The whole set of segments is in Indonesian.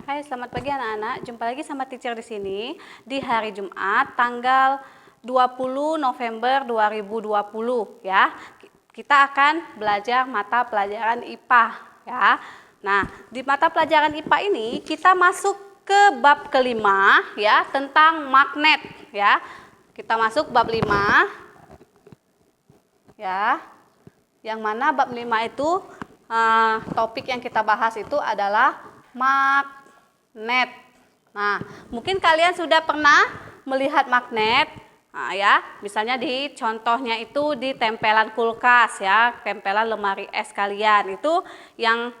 Hai, selamat pagi anak-anak. Jumpa lagi sama teacher di sini di hari Jumat tanggal 20 November 2020 ya. Kita akan belajar mata pelajaran IPA ya. Nah, di mata pelajaran IPA ini kita masuk ke bab kelima ya, tentang magnet ya. Kita masuk bab 5 ya. Yang mana bab 5 itu topik yang kita bahas itu adalah magnet. Nah, mungkin kalian sudah pernah melihat magnet, ya, misalnya di contohnya itu di tempelan kulkas ya, tempelan lemari es kalian itu yang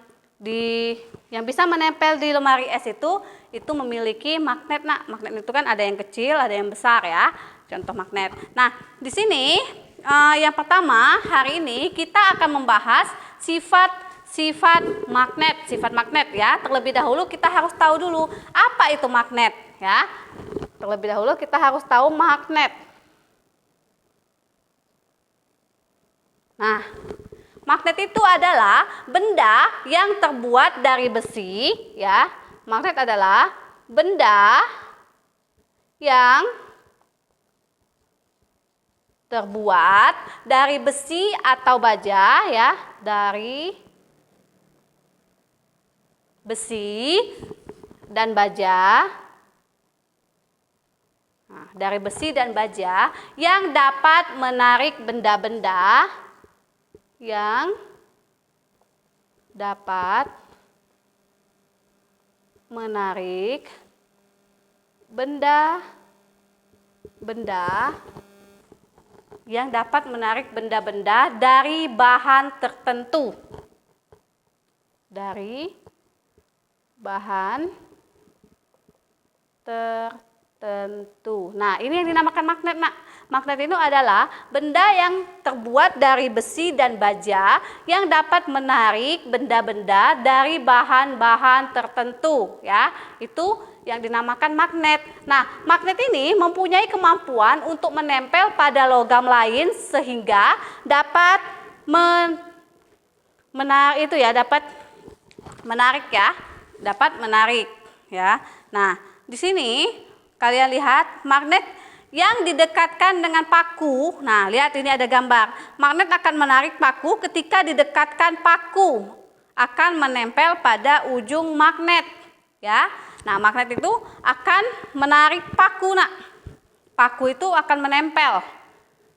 bisa menempel di lemari es itu memiliki magnet. Nah, magnet itu kan ada yang kecil, ada yang besar ya, contoh magnet. Nah, di sini yang pertama hari ini kita akan membahas sifat magnet ya. Terlebih dahulu kita harus tahu dulu apa itu magnet ya. Terlebih dahulu kita harus tahu magnet. Nah, magnet itu adalah benda yang terbuat dari besi ya. Magnet adalah benda yang terbuat dari besi atau baja ya, dari besi dan baja. Nah, dari besi dan baja yang dapat menarik benda-benda yang dapat menarik benda-benda yang dapat menarik benda-benda dari bahan tertentu. Dari bahan tertentu. Nah, ini yang dinamakan magnet, Nak. Magnet itu adalah benda yang terbuat dari besi dan baja yang dapat menarik benda-benda dari bahan-bahan tertentu, ya. Itu yang dinamakan magnet. Nah, magnet ini mempunyai kemampuan untuk menempel pada logam lain sehingga dapat dapat menarik ya. Nah, di sini kalian lihat magnet yang didekatkan dengan paku. Nah, lihat ini ada gambar. Magnet akan menarik paku, ketika didekatkan paku akan menempel pada ujung magnet ya. Nah, magnet itu akan menarik paku, Nak. Paku itu akan menempel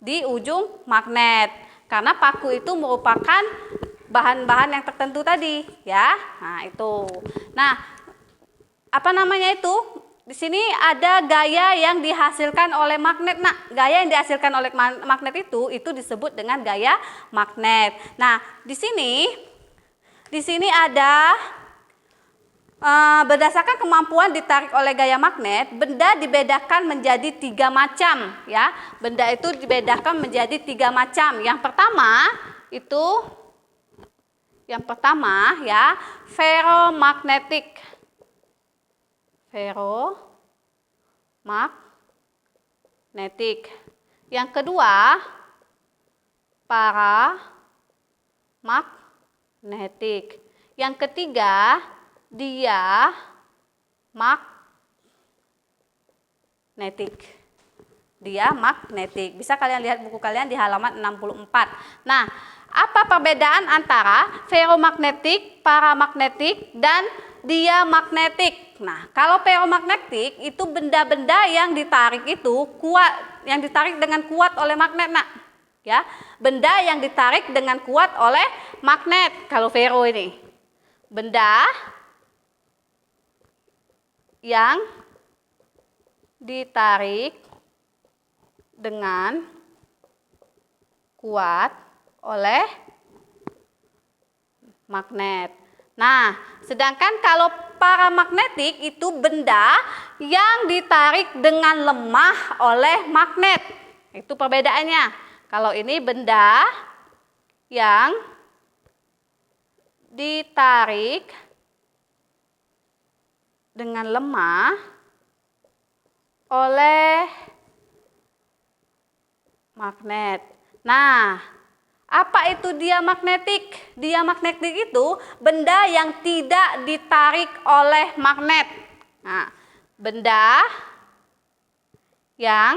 di ujung magnet karena paku itu merupakan bahan-bahan yang tertentu tadi ya. Nah, itu. Nah, apa namanya itu? Di sini ada gaya yang dihasilkan oleh magnet. Nah, gaya yang dihasilkan oleh magnet itu disebut dengan gaya magnet. Nah, di sini ada berdasarkan kemampuan ditarik oleh gaya magnet, benda dibedakan menjadi 3 macam ya. Benda itu dibedakan menjadi 3 macam. Yang pertama ya, ferromagnetik. Ferromagnetik. Yang kedua, paramagnetik. Yang ketiga, diamagnetik. Bisa kalian lihat buku kalian di halaman 64. Nah, apa perbedaan antara ferromagnetik, paramagnetik, dan diamagnetik? Nah, kalau ferromagnetik itu benda-benda yang ditarik itu kuat, yang ditarik dengan kuat oleh magnet, Nak. Ya, benda yang ditarik dengan kuat oleh magnet. Kalau ferro ini, benda yang ditarik dengan kuat oleh magnet. Nah, sedangkan kalau paramagnetik itu benda yang ditarik dengan lemah oleh magnet. Itu perbedaannya. Kalau ini benda yang ditarik dengan lemah oleh magnet. Nah, Apa itu diamagnetik? Diamagnetik itu benda yang tidak ditarik oleh magnet. Nah, benda yang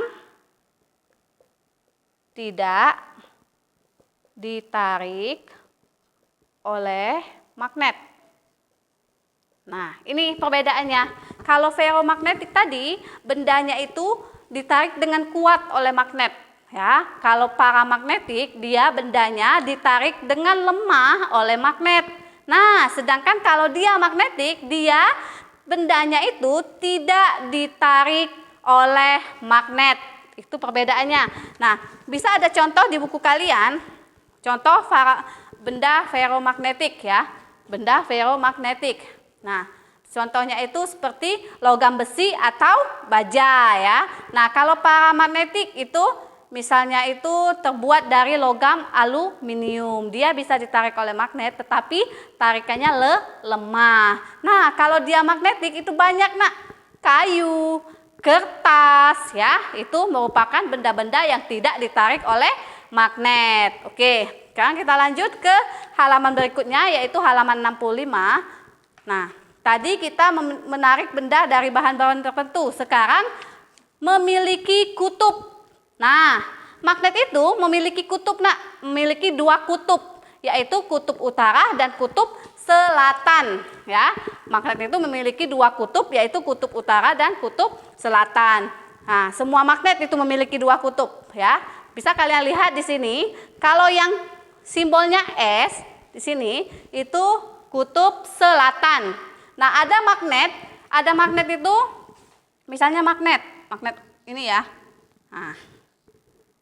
tidak ditarik oleh magnet. Nah, ini perbedaannya. Kalau ferromagnetik tadi, bendanya itu ditarik dengan kuat oleh magnet. Ya, kalau paramagnetik, dia bendanya ditarik dengan lemah oleh magnet. Nah, sedangkan kalau diamagnetik, dia bendanya itu tidak ditarik oleh magnet. Itu perbedaannya. Nah, bisa ada contoh di buku kalian, contoh benda ferromagnetik ya, benda ferromagnetik. Nah, contohnya itu seperti logam besi atau baja ya. Nah, kalau paramagnetik itu misalnya itu terbuat dari logam aluminium. Dia bisa ditarik oleh magnet tetapi tarikannya lemah. Nah, kalau diamagnetik itu banyak nak, kayu, kertas ya, itu merupakan benda-benda yang tidak ditarik oleh magnet. Oke, sekarang kita lanjut ke halaman berikutnya yaitu halaman 65. Nah, tadi kita menarik benda dari bahan-bahan tertentu. Sekarang memiliki kutub. Nah, magnet itu memiliki kutub nak, memiliki dua kutub, yaitu kutub utara dan kutub selatan ya. Magnet itu memiliki dua kutub, yaitu kutub utara dan kutub selatan. Nah, semua magnet itu memiliki dua kutub ya. Bisa kalian lihat di sini, kalau yang simbolnya S di sini itu kutub selatan. Nah, ada magnet itu misalnya magnet ini ya. Nah,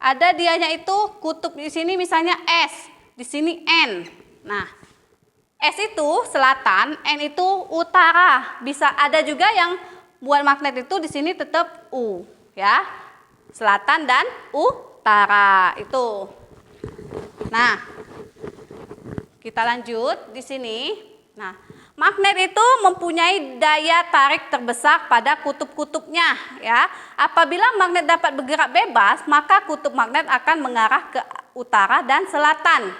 ada dianya itu kutub di sini misalnya S, di sini N. Nah, S itu selatan, N itu utara. Bisa ada juga yang buat magnet itu di sini tetap U, ya. Selatan dan utara itu. Nah, kita lanjut di sini. Nah, magnet itu mempunyai daya tarik terbesar pada kutub-kutubnya, ya. Apabila magnet dapat bergerak bebas, maka kutub magnet akan mengarah ke utara dan selatan.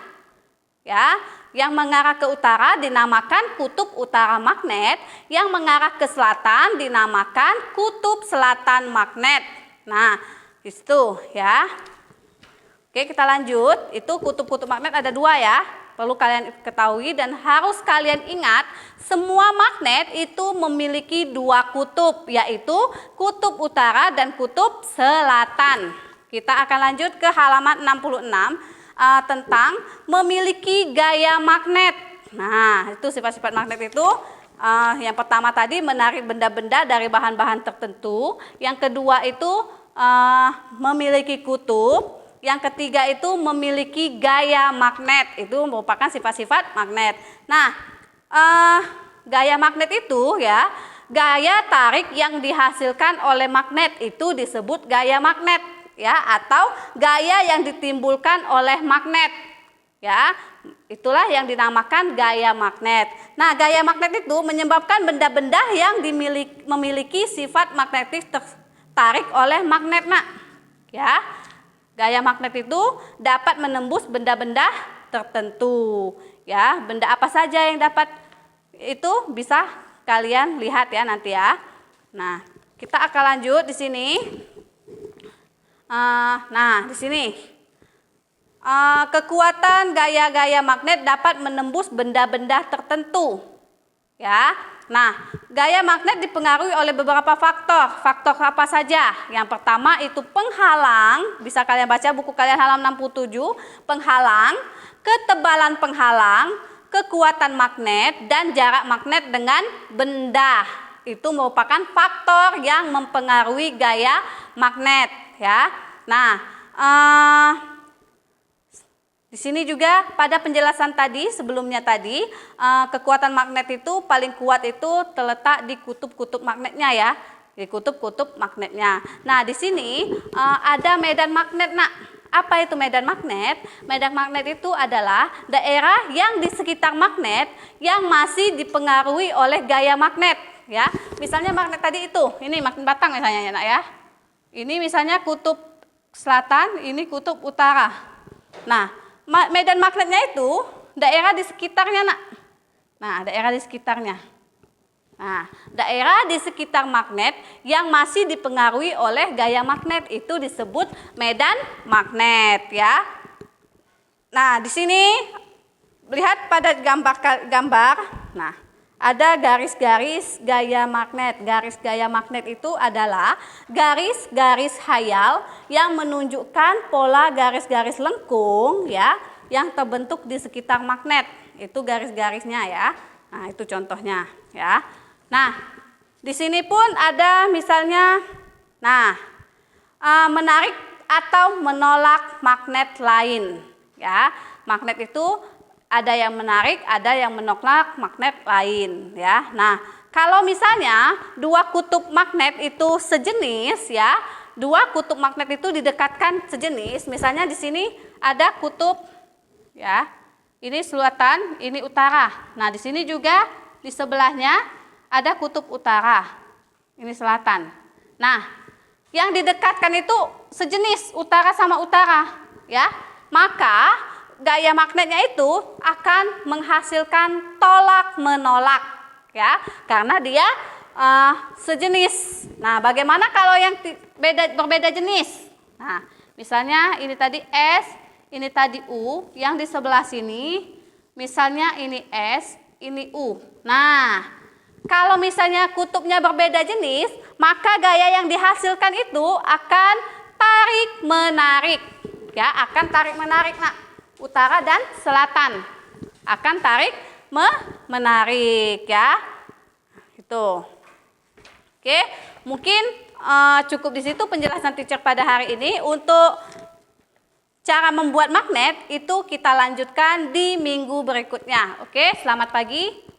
Ya, yang mengarah ke utara dinamakan kutub utara magnet, yang mengarah ke selatan dinamakan kutub selatan magnet. Nah, itu ya. Oke, kita lanjut. Itu kutub-kutub magnet ada dua ya. Perlu kalian ketahui dan harus kalian ingat, semua magnet itu memiliki dua kutub, yaitu kutub utara dan kutub selatan. Kita akan lanjut ke halaman 66 tentang memiliki gaya magnet. Nah, itu sifat-sifat magnet itu yang pertama tadi menarik benda-benda dari bahan-bahan tertentu. Yang kedua itu memiliki kutub. Yang ketiga itu memiliki gaya magnet. Itu merupakan sifat-sifat magnet. Nah, gaya magnet itu ya, gaya tarik yang dihasilkan oleh magnet itu disebut gaya magnet ya, atau gaya yang ditimbulkan oleh magnet ya. Itulah yang dinamakan gaya magnet. Nah, gaya magnet itu menyebabkan benda-benda yang memiliki sifat magnetis tertarik oleh magnet nak ya. Gaya magnet itu dapat menembus benda-benda tertentu ya. Benda apa saja yang dapat itu bisa kalian lihat ya nanti ya. Nah, kita akan lanjut di sini. Nah, di sini kekuatan gaya-gaya magnet dapat menembus benda-benda tertentu ya. Nah, gaya magnet dipengaruhi oleh beberapa faktor. Faktor apa saja? Yang pertama itu penghalang, bisa kalian baca buku kalian halaman 67, penghalang, ketebalan penghalang, kekuatan magnet, dan jarak magnet dengan benda. Itu merupakan faktor yang mempengaruhi gaya magnet ya. Nah, di sini juga pada penjelasan tadi sebelumnya tadi, kekuatan magnet itu paling kuat itu terletak di kutub-kutub magnetnya ya, di kutub-kutub magnetnya. Nah, di sini ada medan magnet nak. Apa itu medan magnet? Medan magnet itu adalah daerah yang di sekitar magnet yang masih dipengaruhi oleh gaya magnet ya. Misalnya magnet tadi itu, ini magnet batang misalnya ya nak ya. Ini misalnya kutub selatan, ini kutub utara. Nah, medan magnetnya itu daerah di sekitarnya, Nak. Nah, daerah di sekitarnya. Nah, daerah di sekitar magnet yang masih dipengaruhi oleh gaya magnet itu disebut medan magnet, ya. Nah, di sini lihat pada gambar. Nah, ada garis-garis gaya magnet. Garis gaya magnet itu adalah garis-garis khayal yang menunjukkan pola garis-garis lengkung, ya, yang terbentuk di sekitar magnet. Itu garis-garisnya, ya. Nah, itu contohnya, ya. Nah, di sini pun ada misalnya, nah, menarik atau menolak magnet lain, ya. Magnet itu ada yang menarik, ada yang menolak magnet lain, ya. Nah, kalau misalnya dua kutub magnet itu sejenis, ya, dua kutub magnet itu didekatkan sejenis. Misalnya di sini ada kutub, ya, ini selatan, ini utara. Nah, di sini juga di sebelahnya ada kutub utara, ini selatan. Nah, yang didekatkan itu sejenis utara sama utara, ya. Maka gaya magnetnya itu akan menghasilkan tolak menolak, ya, karena dia sejenis. Nah, bagaimana kalau yang berbeda jenis? Nah, misalnya ini tadi S, ini tadi U, yang di sebelah sini misalnya ini S, ini U. Nah, kalau misalnya kutubnya berbeda jenis, maka gaya yang dihasilkan itu akan tarik menarik, ya, akan tarik menarik. Nah, utara dan selatan akan tarik menarik, ya. Itu. Oke, mungkin cukup di situ penjelasan teacher pada hari ini. Untuk cara membuat magnet itu kita lanjutkan di minggu berikutnya. Oke, selamat pagi.